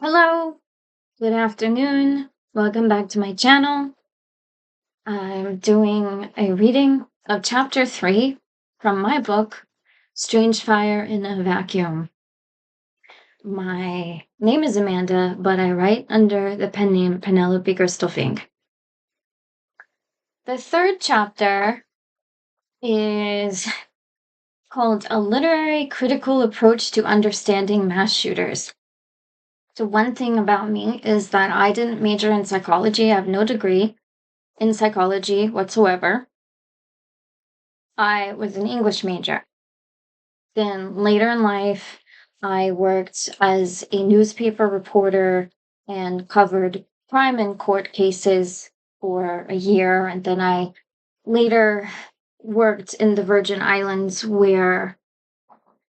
Hello, good afternoon. Welcome back to my channel. I'm doing a reading of chapter 3 from my book, Strange Fire in a Vacuum. My name is Amanda, but I write under the pen name Penelope Gerstelfink. The third chapter is called A Literary Critical Approach to Understanding Mass Shooters. So one thing about me is that I didn't major in psychology. I have no degree in psychology whatsoever. I was an English major. Then later in life, I worked as a newspaper reporter and covered crime and court cases for a year. And then I later worked in the Virgin Islands where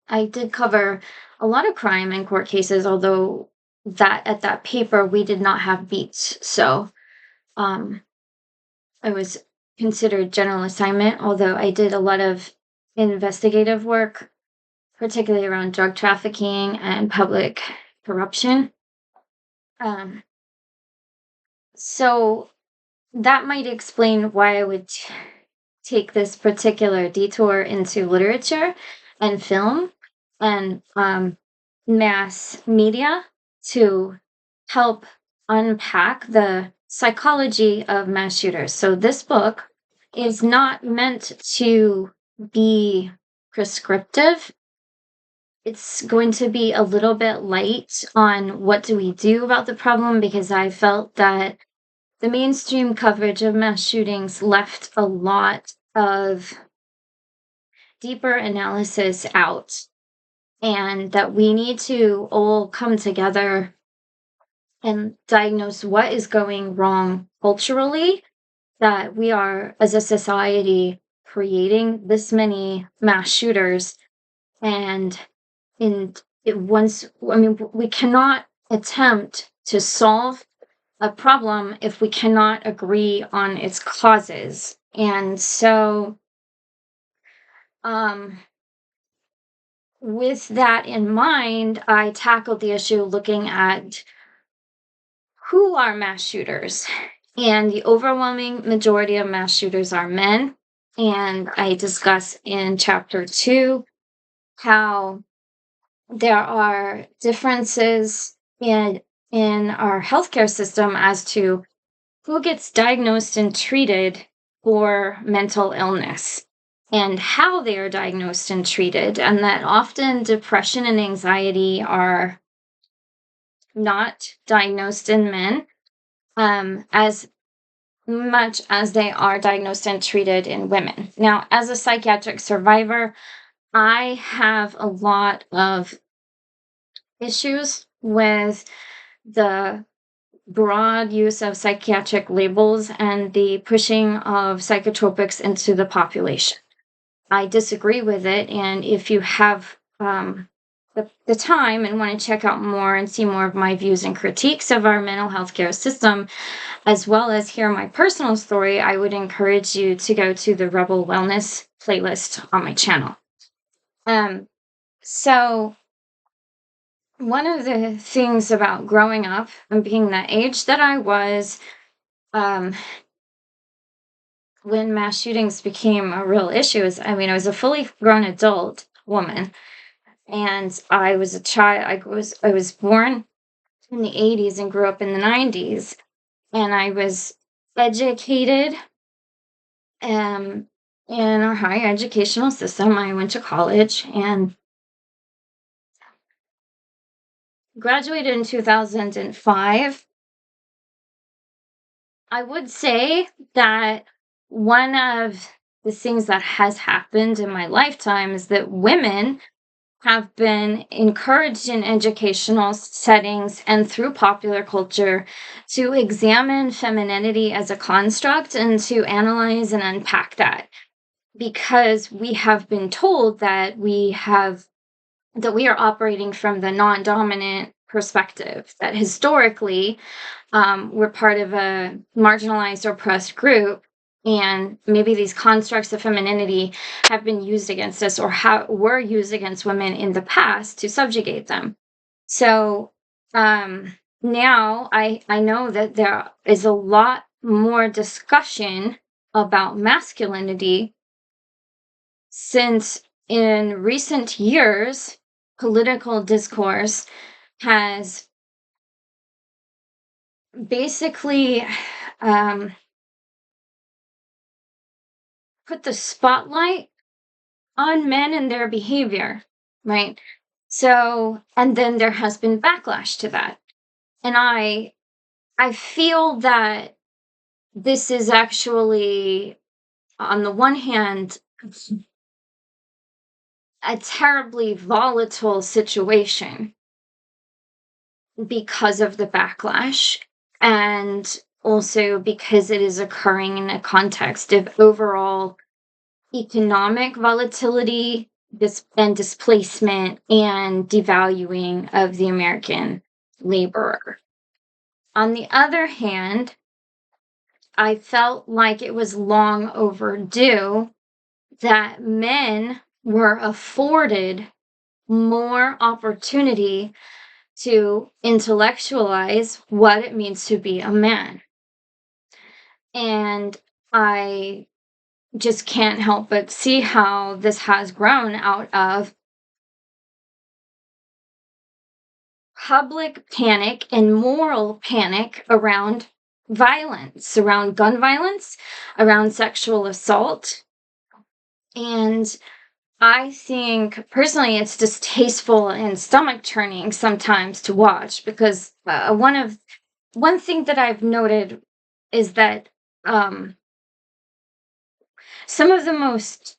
I did cover a lot of crime and court cases, although that at that paper we did not have beats. So um, I was considered general assignment, although I did a lot of investigative work, particularly around drug trafficking and public corruption. Um, so that might explain why I would take this particular detour into literature and film and mass media to help unpack the psychology of mass shooters. So this book is not meant to be prescriptive. It's going to be a little bit light on what do we do about the problem, because I felt that the mainstream coverage of mass shootings left a lot of deeper analysis out, and that we need to all come together and diagnose what is going wrong culturally, that we are, as a society, creating this many mass shooters. And we cannot attempt to solve a problem if we cannot agree on its causes. And so, with that in mind, I tackled the issue looking at who are mass shooters. And the overwhelming majority of mass shooters are men. And I discuss in chapter 2 how there are differences in our healthcare system as to who gets diagnosed and treated for mental illness and how they are diagnosed and treated, and that often depression and anxiety are not diagnosed in men as much as they are diagnosed and treated in women. Now, as a psychiatric survivor, I have a lot of issues with the broad use of psychiatric labels and the pushing of psychotropics into the population. I disagree with it, and if you have the time and want to check out more and see more of my views and critiques of our mental health care system, as well as hear my personal story, I would encourage you to go to the Rebel Wellness playlist on my channel. So one of the things about growing up and being the age that I was, when mass shootings became a real issue, I was a fully grown adult woman, and I was a child. I was born in the 80s and grew up in the 90s, and I was educated in our higher educational system. I went to college and graduated in 2005. I would say that one of the things that has happened in my lifetime is that women have been encouraged in educational settings and through popular culture to examine femininity as a construct and to analyze and unpack that, because we have been told that we are operating from the non-dominant perspective, that historically we're part of a marginalized or oppressed group, and maybe these constructs of femininity have been used against us or were used against women in the past to subjugate them. So Now I know that there is a lot more discussion about masculinity since in recent years political discourse has basically um, put the spotlight on men and their behavior, right? So, and then there has been backlash to that. And I feel that this is actually, on the one hand, a terribly volatile situation because of the backlash, and also because it is occurring in a context of overall economic volatility and displacement and devaluing of the American laborer. On the other hand, I felt like it was long overdue that men were afforded more opportunity to intellectualize what it means to be a man. And I just can't help but see how this has grown out of public panic and moral panic around violence, around gun violence, around sexual assault. And I think personally it's distasteful and stomach churning sometimes to watch because one thing that I've noted is that um, some of the most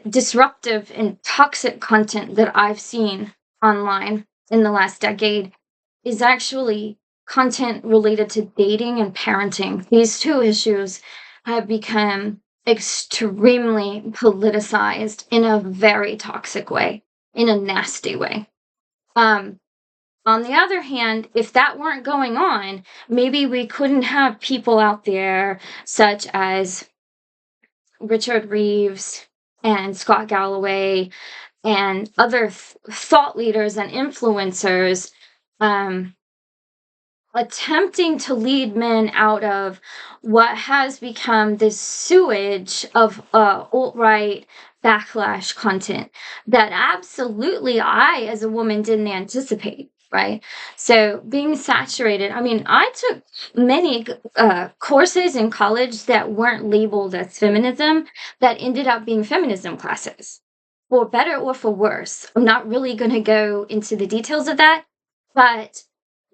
disruptive and toxic content that I've seen online in the last decade is actually content related to dating and parenting. These two issues have become extremely politicized in a very toxic way, in a nasty way. Um, on the other hand, if that weren't going on, maybe we couldn't have people out there such as Richard Reeves and Scott Galloway and other thought leaders and influencers um, attempting to lead men out of what has become this sewage of alt-right backlash content that absolutely I, as a woman, didn't anticipate. Right. So being saturated, I mean, I took many courses in college that weren't labeled as feminism that ended up being feminism classes, for better or for worse. I'm not really going to go into the details of that, but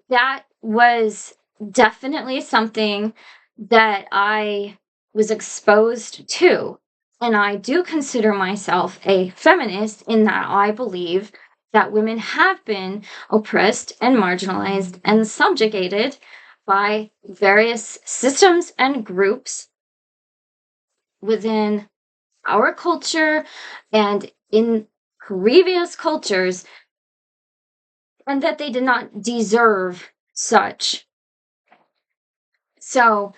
that was definitely something that I was exposed to. And I do consider myself a feminist in that I believe that women have been oppressed and marginalized and subjugated by various systems and groups within our culture and in previous cultures, and that they did not deserve such. So,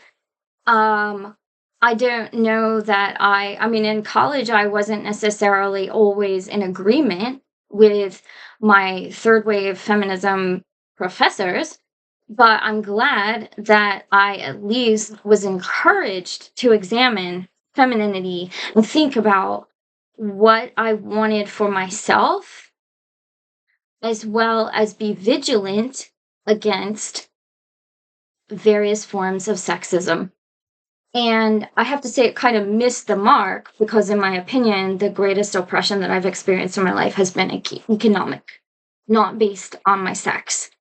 um, I don't know that I mean, in college, I wasn't necessarily always in agreement with my third wave feminism professors, but I'm glad that I at least was encouraged to examine femininity and think about what I wanted for myself, as well as be vigilant against various forms of sexism. And I have to say, it kind of missed the mark because, in my opinion, the greatest oppression that I've experienced in my life has been economic, not based on my sex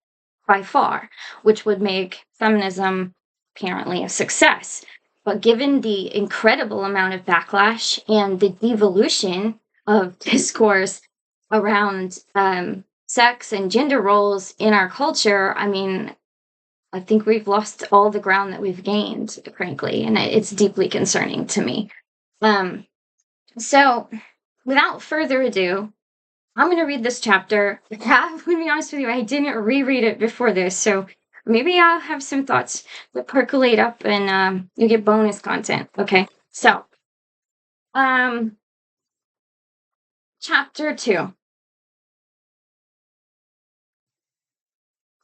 by far, which would make feminism apparently a success. But given the incredible amount of backlash and the devolution of discourse around sex and gender roles in our culture, I mean, I think we've lost all the ground that we've gained, frankly, and it's deeply concerning to me. Um, so, without further ado, I'm going to read this chapter. I'm going to be honest with you, I didn't reread it before this, so maybe I'll have some thoughts that percolate up and you get bonus content. Okay, so, um, chapter 2.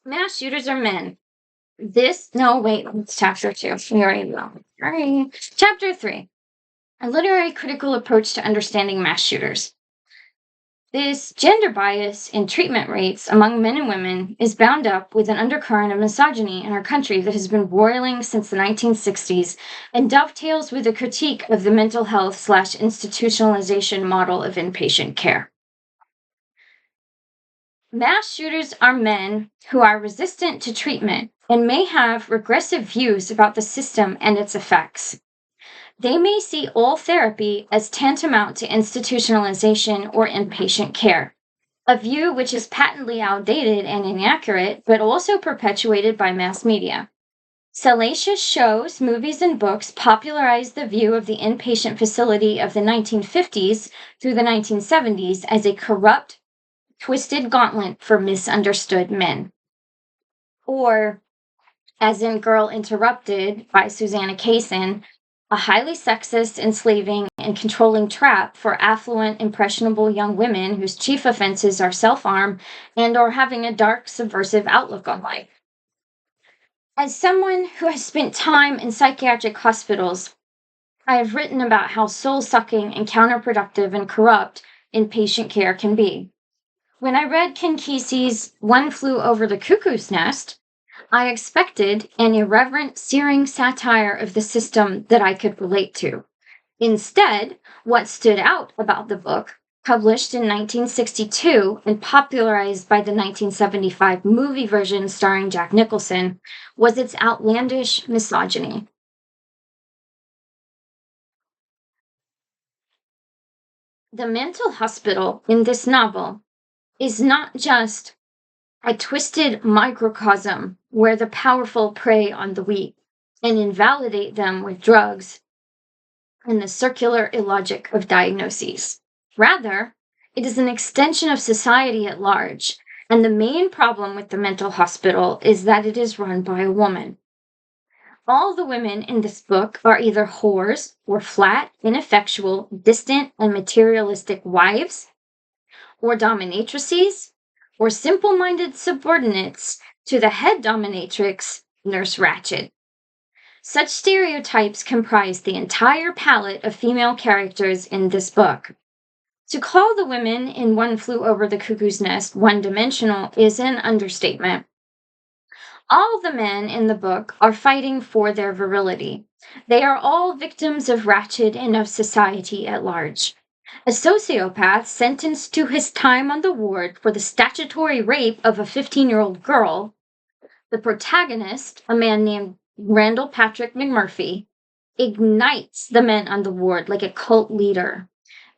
Mass shooters are men. No, wait, it's chapter 2. We already know. All right. Chapter 3. A literary critical approach to understanding mass shooters. This gender bias in treatment rates among men and women is bound up with an undercurrent of misogyny in our country that has been boiling since the 1960s and dovetails with a critique of the mental health/institutionalization model of inpatient care. Mass shooters are men who are resistant to treatment and may have regressive views about the system and its effects. They may see all therapy as tantamount to institutionalization or inpatient care, a view which is patently outdated and inaccurate, but also perpetuated by mass media. Salacious shows, movies, and books popularized the view of the inpatient facility of the 1950s through the 1970s as a corrupt, twisted gauntlet for misunderstood men. Or, as in Girl Interrupted by Susanna Kaysen, a highly sexist, enslaving, and controlling trap for affluent, impressionable young women whose chief offenses are self-harm and or having a dark, subversive outlook on life. As someone who has spent time in psychiatric hospitals, I have written about how soul-sucking and counterproductive and corrupt inpatient care can be. When I read Ken Kesey's One Flew Over the Cuckoo's Nest, I expected an irreverent, searing satire of the system that I could relate to. Instead, what stood out about the book, published in 1962 and popularized by the 1975 movie version starring Jack Nicholson, was its outlandish misogyny. The mental hospital in this novel is not just a twisted microcosm where the powerful prey on the weak and invalidate them with drugs and the circular illogic of diagnoses. Rather, it is an extension of society at large, and the main problem with the mental hospital is that it is run by a woman. All the women in this book are either whores or flat, ineffectual, distant, and materialistic wives, or dominatrices, or simple-minded subordinates to the head dominatrix, Nurse Ratched. Such stereotypes comprise the entire palette of female characters in this book. To call the women in One Flew Over the Cuckoo's Nest one-dimensional is an understatement. All the men in the book are fighting for their virility. They are all victims of Ratched and of society at large. A sociopath sentenced to his time on the ward for the statutory rape of a 15-year-old girl, the protagonist, a man named Randall Patrick McMurphy, ignites the men on the ward like a cult leader,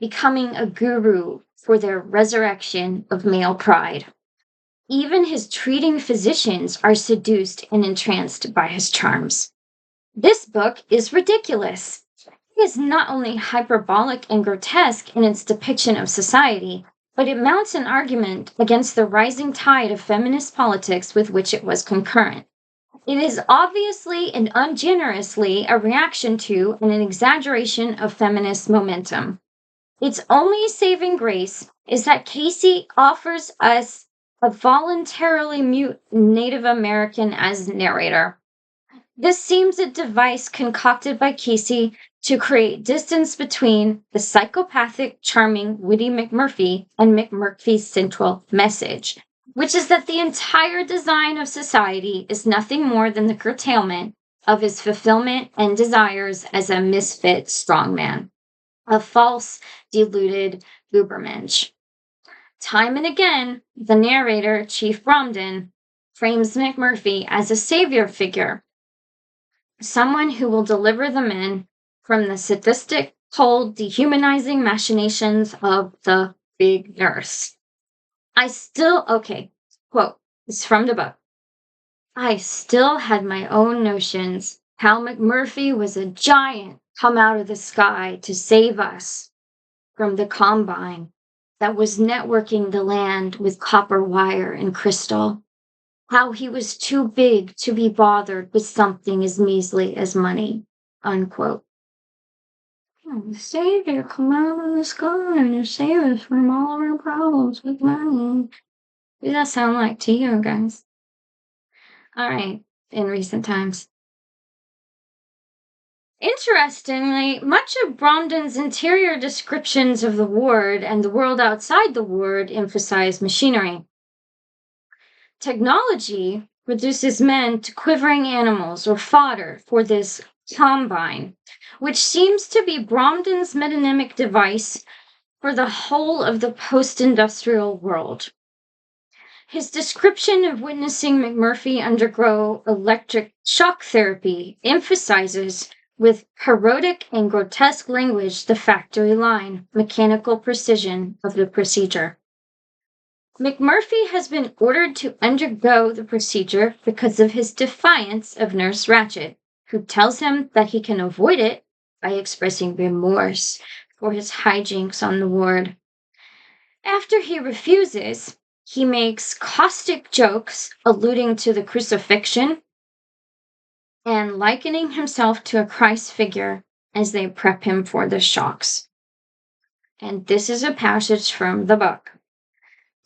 becoming a guru for their resurrection of male pride. Even his treating physicians are seduced and entranced by his charms. This book is ridiculous. It is not only hyperbolic and grotesque in its depiction of society, but it mounts an argument against the rising tide of feminist politics with which it was concurrent. It is obviously and ungenerously a reaction to and an exaggeration of feminist momentum. Its only saving grace is that Kesey offers us a voluntarily mute Native American as narrator. This seems a device concocted by Kesey to create distance between the psychopathic, charming, witty McMurphy and McMurphy's central message, which is that the entire design of society is nothing more than the curtailment of his fulfillment and desires as a misfit strongman, a false, deluded Ubermensch. Time and again, the narrator, Chief Bromden, frames McMurphy as a savior figure, someone who will deliver the men from the sadistic, cold, dehumanizing machinations of the big nurse. Quote, it's from the book. I still had my own notions how McMurphy was a giant come out of the sky to save us from the combine that was networking the land with copper wire and crystal. How he was too big to be bothered with something as measly as money, unquote. The savior come out of the sky and save us from all of our problems with money. What does that sound like to you guys? All right, in recent times. Interestingly, much of Bromden's interior descriptions of the ward and the world outside the ward emphasize machinery. Technology reduces men to quivering animals or fodder for this combine, which seems to be Bromden's metonymic device for the whole of the post industrial world. His description of witnessing McMurphy undergo electric shock therapy emphasizes with parodic and grotesque language the factory line, mechanical precision of the procedure. McMurphy has been ordered to undergo the procedure because of his defiance of Nurse Ratched, who tells him that he can avoid it by expressing remorse for his hijinks on the ward. After he refuses, he makes caustic jokes alluding to the crucifixion and likening himself to a Christ figure as they prep him for the shocks. And this is a passage from the book.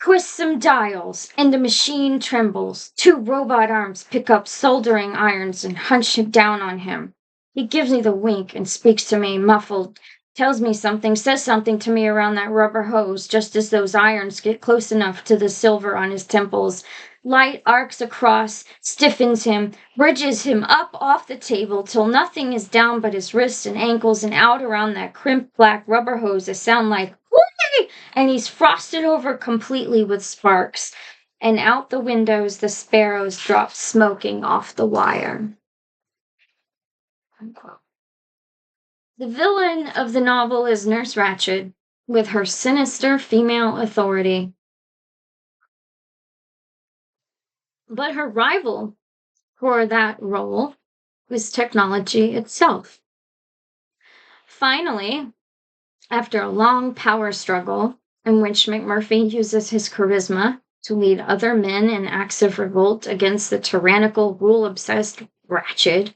Twist some dials, and the machine trembles. Two robot arms pick up soldering irons and hunch down on him. He gives me the wink and speaks to me, muffled, tells me something, says something to me around that rubber hose, just as those irons get close enough to the silver on his temples. Light arcs across, stiffens him, bridges him up off the table till nothing is down but his wrists and ankles, and out around that crimped black rubber hose that sound like whee! And he's frosted over completely with sparks. And out the windows the sparrows drop smoking off the wire. Unquote. The villain of the novel is Nurse Ratched, with her sinister female authority. But her rival for that role is technology itself. Finally, after a long power struggle in which McMurphy uses his charisma to lead other men in acts of revolt against the tyrannical, rule-obsessed Ratched,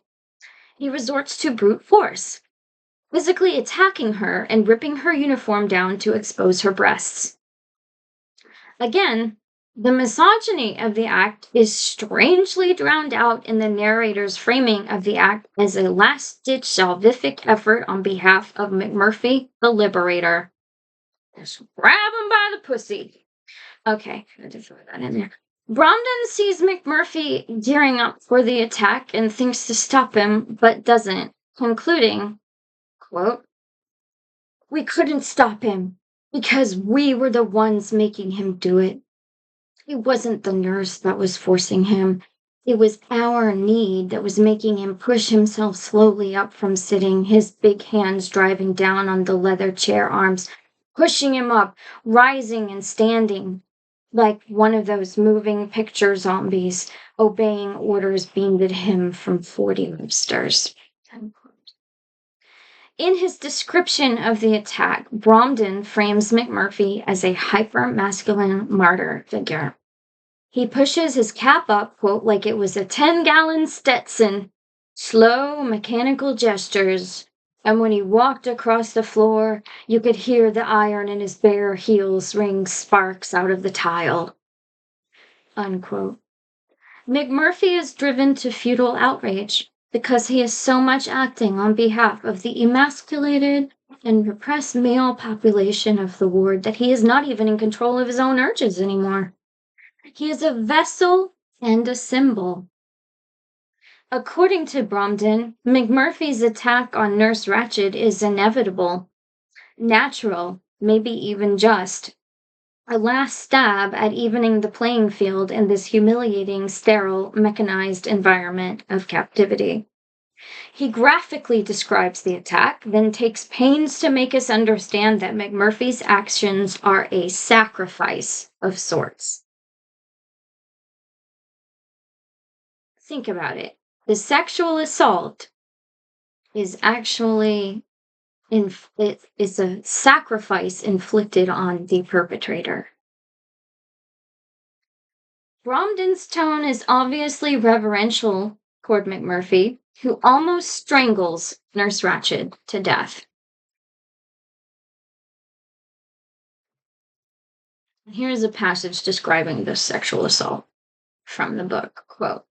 he resorts to brute force, physically attacking her and ripping her uniform down to expose her breasts. Again, the misogyny of the act is strangely drowned out in the narrator's framing of the act as a last-ditch salvific effort on behalf of McMurphy, the liberator. Just grab him by the pussy. Okay, I had to throw that in there. Bromden sees McMurphy gearing up for the attack and thinks to stop him, but doesn't, concluding, quote, "We couldn't stop him because we were the ones making him do it. It wasn't the nurse that was forcing him. It was our need that was making him push himself slowly up from sitting, his big hands driving down on the leather chair arms, pushing him up, rising and standing, like one of those moving picture zombies, obeying orders beamed at him from 40 Websters." In his description of the attack, Bromden frames McMurphy as a hyper-masculine martyr figure. He pushes his cap up, quote, like it was a 10-gallon Stetson, slow mechanical gestures, and when he walked across the floor, you could hear the iron in his bare heels ring sparks out of the tile, unquote. McMurphy is driven to futile outrage because he is so much acting on behalf of the emasculated and repressed male population of the ward that he is not even in control of his own urges anymore. He is a vessel and a symbol. According to Bromden, McMurphy's attack on Nurse Ratched is inevitable, natural, maybe even just, a last stab at evening the playing field in this humiliating, sterile, mechanized environment of captivity. He graphically describes the attack, then takes pains to make us understand that McMurphy's actions are a sacrifice of sorts. Think about it. The sexual assault is actually it is a sacrifice inflicted on the perpetrator. Bromden's tone is obviously reverential toward McMurphy, who almost strangles Nurse Ratched to death. Here's a passage describing this sexual assault from the book, quote,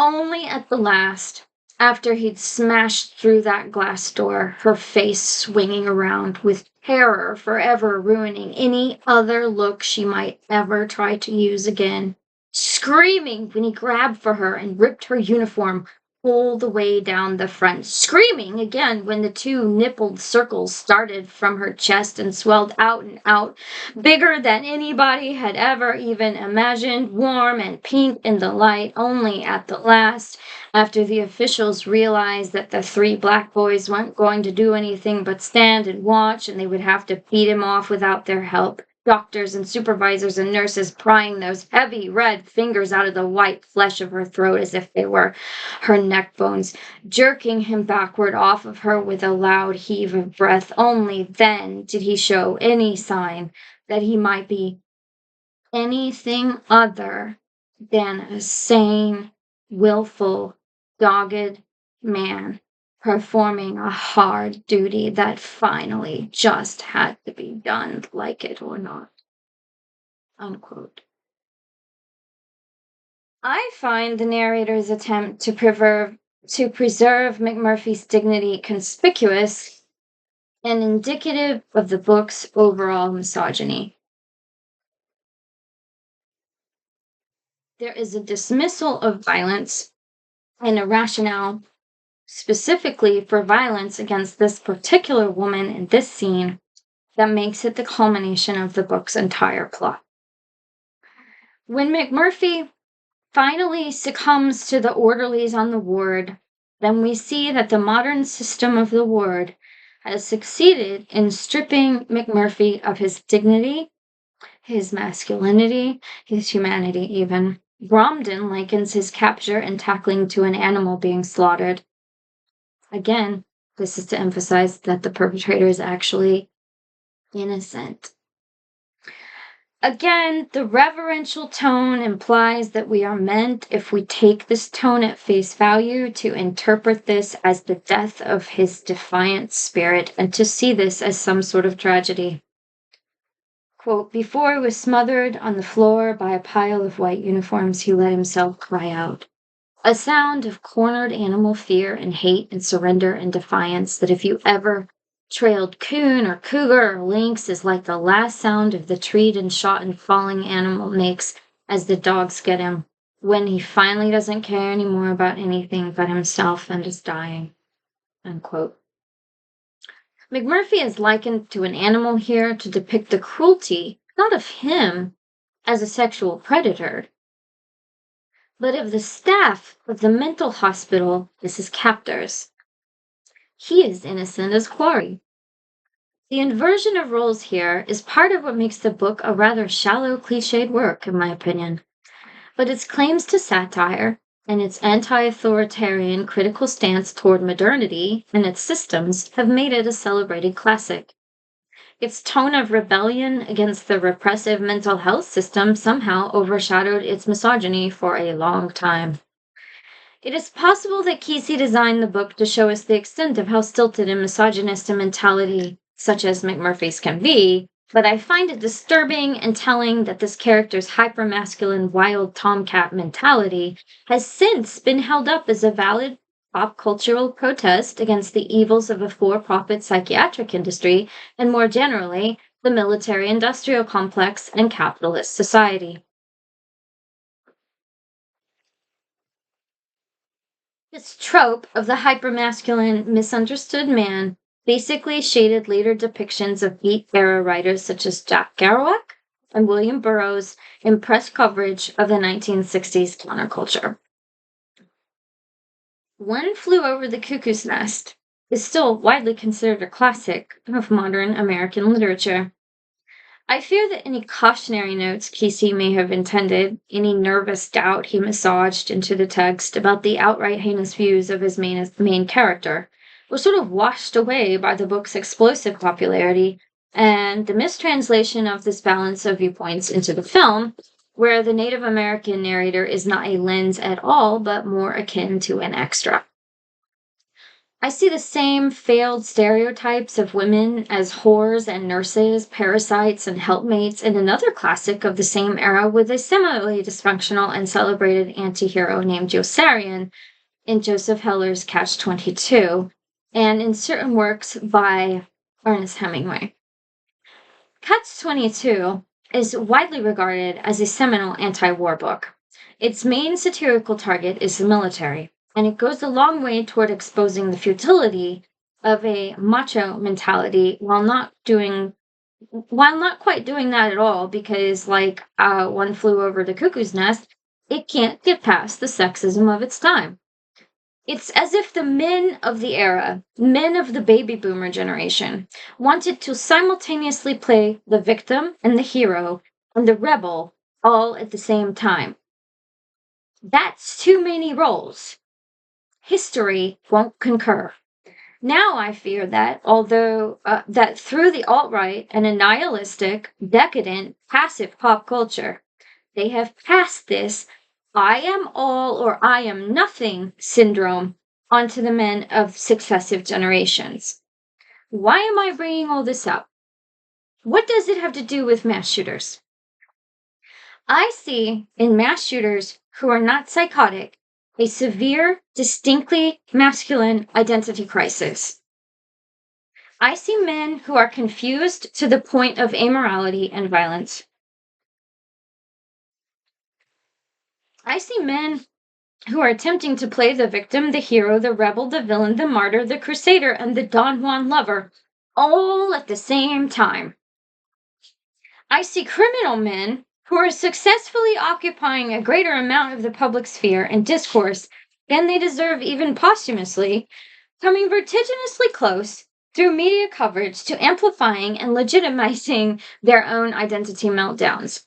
Only at the last, after he'd smashed through that glass door, her face swinging around with terror forever ruining any other look she might ever try to use again, screaming when he grabbed for her and ripped her uniform all the way down the front, screaming again when the two nippled circles started from her chest and swelled out and out, bigger than anybody had ever even imagined, warm and pink in the light, only at the last, after the officials realized that the three black boys weren't going to do anything but stand and watch, and they would have to feed him off without their help. Doctors and supervisors and nurses prying those heavy red fingers out of the white flesh of her throat as if they were her neck bones, jerking him backward off of her with a loud heave of breath. Only then did he show any sign that he might be anything other than a sane, willful, dogged man performing a hard duty that finally just had to be done, like it or not. Unquote. I find the narrator's attempt to preserve McMurphy's dignity conspicuous and indicative of the book's overall misogyny. There is a dismissal of violence and a rationale specifically for violence against this particular woman in this scene that makes it the culmination of the book's entire plot. When McMurphy finally succumbs to the orderlies on the ward, then we see that the modern system of the ward has succeeded in stripping McMurphy of his dignity, his masculinity, his humanity even. Bromden likens his capture and tackling to an animal being slaughtered. Again, this is to emphasize that the perpetrator is actually innocent. Again, the reverential tone implies that we are meant, if we take this tone at face value, to interpret this as the death of his defiant spirit and to see this as some sort of tragedy. Quote, before he was smothered on the floor by a pile of white uniforms, he let himself cry out. A sound of cornered animal fear and hate and surrender and defiance that if you ever trailed coon or cougar or lynx is like the last sound of the treed and shot and falling animal makes as the dogs get him when he finally doesn't care anymore about anything but himself and is dying. Unquote. McMurphy is likened to an animal here to depict the cruelty, not of him as a sexual predator, but of the staff of the mental hospital as his captors. He is innocent as quarry. The inversion of roles here is part of what makes the book a rather shallow, cliched work, in my opinion. But its claims to satire and its anti-authoritarian critical stance toward modernity and its systems have made it a celebrated classic. Its tone of rebellion against the repressive mental health system somehow overshadowed its misogyny for a long time. It is possible that Kesey designed the book to show us the extent of how stilted and misogynist a mentality such as McMurphy's can be, but I find it disturbing and telling that this character's hypermasculine wild tomcat mentality has since been held up as a valid pop cultural protest against the evils of a for-profit psychiatric industry and more generally, the military-industrial complex and capitalist society. This trope of the hypermasculine, misunderstood man basically shaded later depictions of beat-era writers such as Jack Kerouac and William Burroughs in press coverage of the 1960s counterculture. One Flew Over the Cuckoo's Nest is still widely considered a classic of modern American literature. I fear that any cautionary notes Kesey may have intended, any nervous doubt he massaged into the text about the outright heinous views of his main character, were sort of washed away by the book's explosive popularity and the mistranslation of this balance of viewpoints into the film, where the Native American narrator is not a lens at all, but more akin to an extra. I see the same failed stereotypes of women as whores and nurses, parasites, and helpmates in another classic of the same era with a similarly dysfunctional and celebrated antihero named Josarian in Joseph Heller's Catch 22, and in certain works by Ernest Hemingway. Catch 22 is widely regarded as a seminal anti war book. Its main satirical target is the military, and it goes a long way toward exposing the futility of a macho mentality while not quite doing that at all, because like One Flew Over the Cuckoo's Nest, it can't get past the sexism of its time. It's as if the men of the era, men of the baby boomer generation, wanted to simultaneously play the victim and the hero and the rebel all at the same time. That's too many roles. History won't concur. Now I fear that, that through the alt-right and a nihilistic, decadent, passive pop culture, they have passed this I am all or I am nothing syndrome onto the men of successive generations. Why am I bringing all this up? What does it have to do with mass shooters? I see in mass shooters who are not psychotic a severe, distinctly masculine identity crisis. I see men who are confused to the point of amorality and violence. I see men who are attempting to play the victim, the hero, the rebel, the villain, the martyr, the crusader, and the Don Juan lover, all at the same time. I see criminal men who are successfully occupying a greater amount of the public sphere and discourse than they deserve even posthumously, coming vertiginously close through media coverage to amplifying and legitimizing their own identity meltdowns.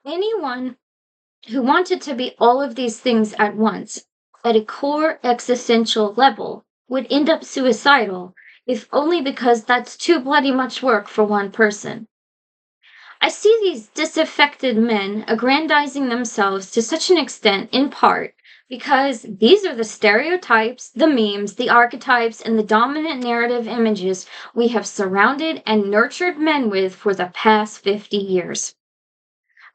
Anyone who wanted to be all of these things at once, at a core existential level, would end up suicidal, if only because that's too bloody much work for one person. I see these disaffected men aggrandizing themselves to such an extent, in part, because these are the stereotypes, the memes, the archetypes, and the dominant narrative images we have surrounded and nurtured men with for the past 50 years.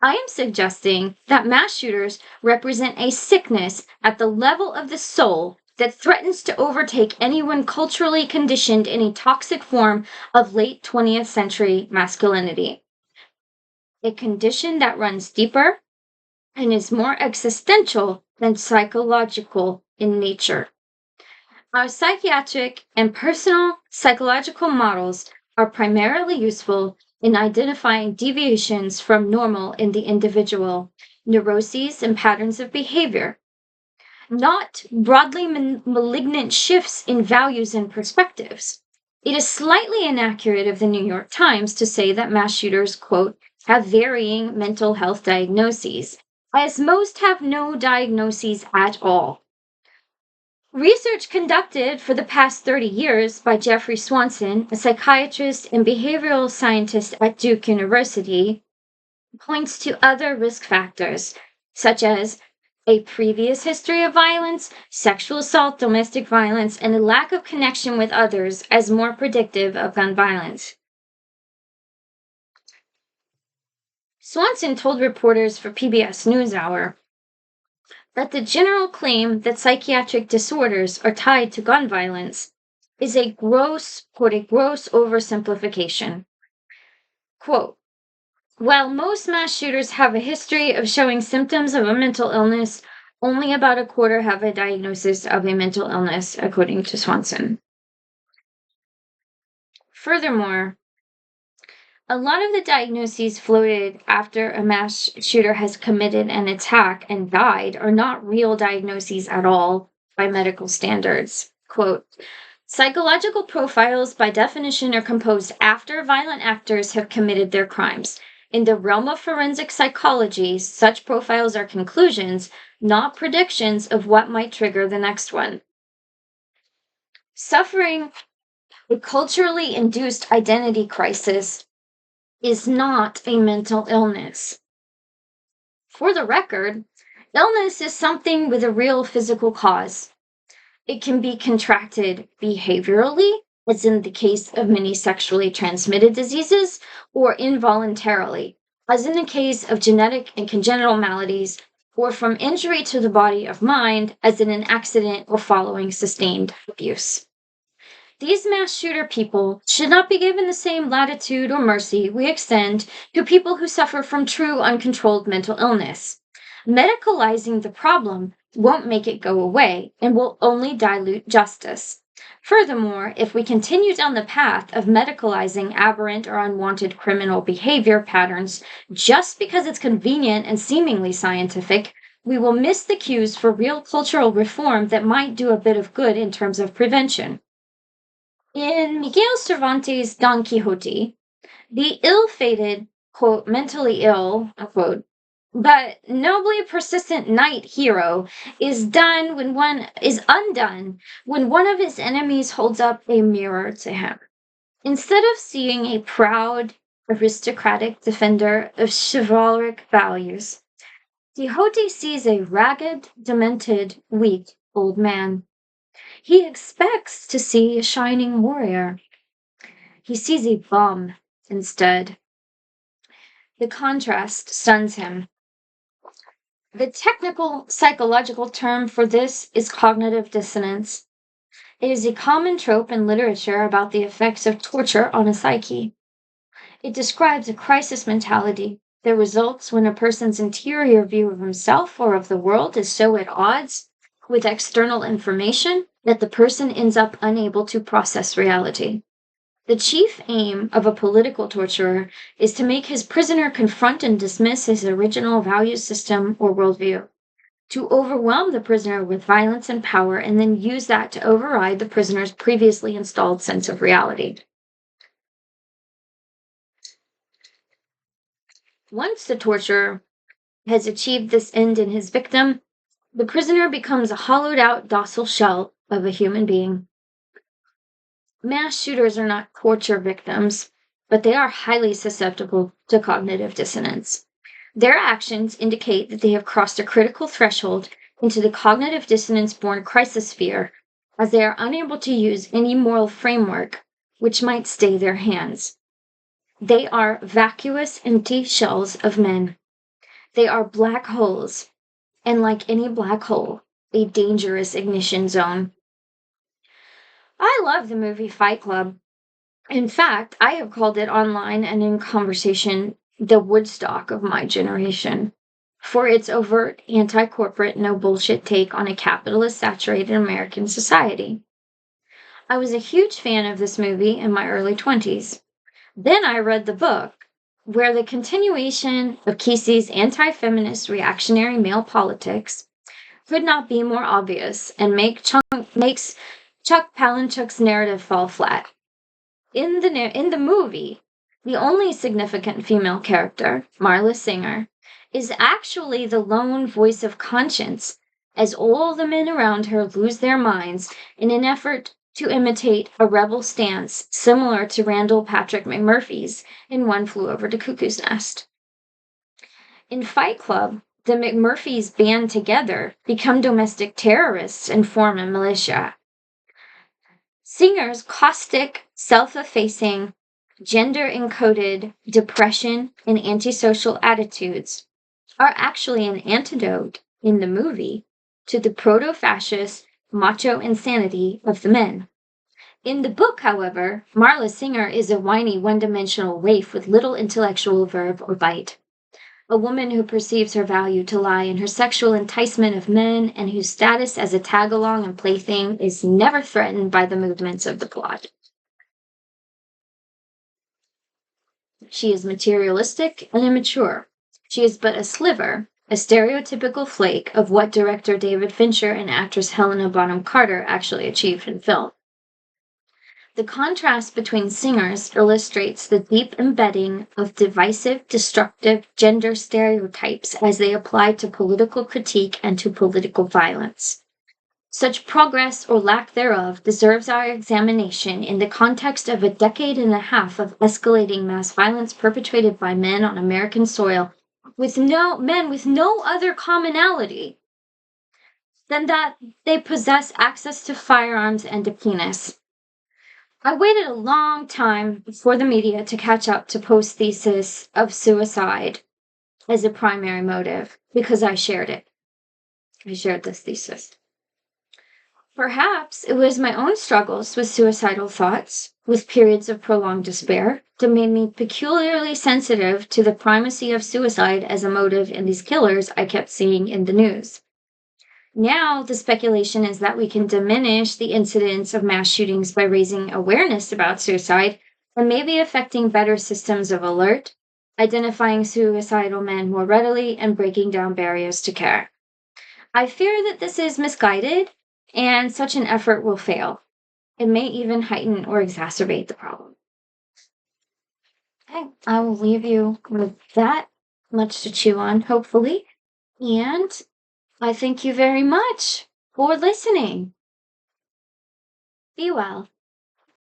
I am suggesting that mass shooters represent a sickness at the level of the soul that threatens to overtake anyone culturally conditioned in a toxic form of late 20th century masculinity. A condition that runs deeper and is more existential than psychological in nature. Our psychiatric and personal psychological models are primarily useful in identifying deviations from normal in the individual, neuroses and patterns of behavior, not broadly malignant shifts in values and perspectives. It is slightly inaccurate of the New York Times to say that mass shooters, quote, have varying mental health diagnoses, as most have no diagnoses at all. Research conducted for the past 30 years by Jeffrey Swanson, a psychiatrist and behavioral scientist at Duke University, points to other risk factors, such as a previous history of violence, sexual assault, domestic violence, and a lack of connection with others as more predictive of gun violence. Swanson told reporters for PBS NewsHour that the general claim that psychiatric disorders are tied to gun violence is a gross oversimplification. Quote, while most mass shooters have a history of showing symptoms of a mental illness, only about a quarter have a diagnosis of a mental illness, according to Swanson. Furthermore, a lot of the diagnoses floated after a mass shooter has committed an attack and died are not real diagnoses at all by medical standards. Quote, psychological profiles by definition are composed after violent actors have committed their crimes. In the realm of forensic psychology, such profiles are conclusions, not predictions of what might trigger the next one. Suffering a culturally induced identity crisis is not a mental illness. For the record, Illness is something with a real physical cause. It can be contracted behaviorally, as in the case of many sexually transmitted diseases, or involuntarily, as in the case of genetic and congenital maladies, or from injury to the body of mind, as in an accident or following sustained abuse. These mass shooter people should not be given the same latitude or mercy we extend to people who suffer from true uncontrolled mental illness. Medicalizing the problem won't make it go away and will only dilute justice. Furthermore, if we continue down the path of medicalizing aberrant or unwanted criminal behavior patterns just because it's convenient and seemingly scientific, we will miss the cues for real cultural reform that might do a bit of good in terms of prevention. In Miguel Cervantes' Don Quixote, the ill-fated, quote, mentally ill, unquote, but nobly persistent knight hero is undone when one of his enemies holds up a mirror to him. Instead of seeing a proud, aristocratic defender of chivalric values, Quixote sees a ragged, demented, weak old man. He expects to see a shining warrior. He sees a bum instead. The contrast stuns him. The technical psychological term for this is cognitive dissonance. It is a common trope in literature about the effects of torture on a psyche. It describes a crisis mentality that results when a person's interior view of himself or of the world is so at odds with external information that the person ends up unable to process reality. The chief aim of a political torturer is to make his prisoner confront and dismiss his original value system or worldview, to overwhelm the prisoner with violence and power, and then use that to override the prisoner's previously installed sense of reality. Once the torturer has achieved this end in his victim, the prisoner becomes a hollowed-out, docile shell of a human being. Mass shooters are not torture victims, but they are highly susceptible to cognitive dissonance. Their actions indicate that they have crossed a critical threshold into the cognitive dissonance-born crisis sphere, as they are unable to use any moral framework which might stay their hands. They are vacuous, empty shells of men. They are black holes, and like any black hole, a dangerous ignition zone. I love the movie Fight Club. In fact, I have called it online and in conversation the Woodstock of my generation for its overt, anti-corporate, no-bullshit take on a capitalist-saturated American society. I was a huge fan of this movie in my early 20s. Then I read the book, where the continuation of Kesey's anti-feminist reactionary male politics could not be more obvious and makes Chuck Palahniuk's narrative fall flat. In the movie, the only significant female character, Marla Singer, is actually the lone voice of conscience, as all the men around her lose their minds in an effort to imitate a rebel stance similar to Randall Patrick McMurphy's in One Flew Over the Cuckoo's Nest. In Fight Club, the McMurphys band together, become domestic terrorists, and form a militia. Singer's caustic, self-effacing, gender-encoded depression and antisocial attitudes are actually an antidote in the movie to the proto-fascist macho insanity of the men. In the book, however, Marla Singer is a whiny one-dimensional waif with little intellectual verve or bite. A woman who perceives her value to lie in her sexual enticement of men and whose status as a tag-along and plaything is never threatened by the movements of the plot. She is materialistic and immature. She is but a sliver, a stereotypical flake of what director David Fincher and actress Helena Bonham Carter actually achieved in film. The contrast between singers illustrates the deep embedding of divisive, destructive gender stereotypes as they apply to political critique and to political violence. Such progress or lack thereof deserves our examination in the context of a decade and a half of escalating mass violence perpetrated by men on American soil with no men with no other commonality than that they possess access to firearms and a penis. I waited a long time for the media to catch up to post thesis of suicide as a primary motive because I shared it. I shared this thesis. Perhaps it was my own struggles with suicidal thoughts, with periods of prolonged despair, that made me peculiarly sensitive to the primacy of suicide as a motive in these killers I kept seeing in the news. Now, the speculation is that we can diminish the incidence of mass shootings by raising awareness about suicide and maybe affecting better systems of alert, identifying suicidal men more readily, and breaking down barriers to care. I fear that this is misguided and such an effort will fail. It may even heighten or exacerbate the problem. Okay, I will leave you with that much to chew on, hopefully. And I thank you very much for listening. Be well.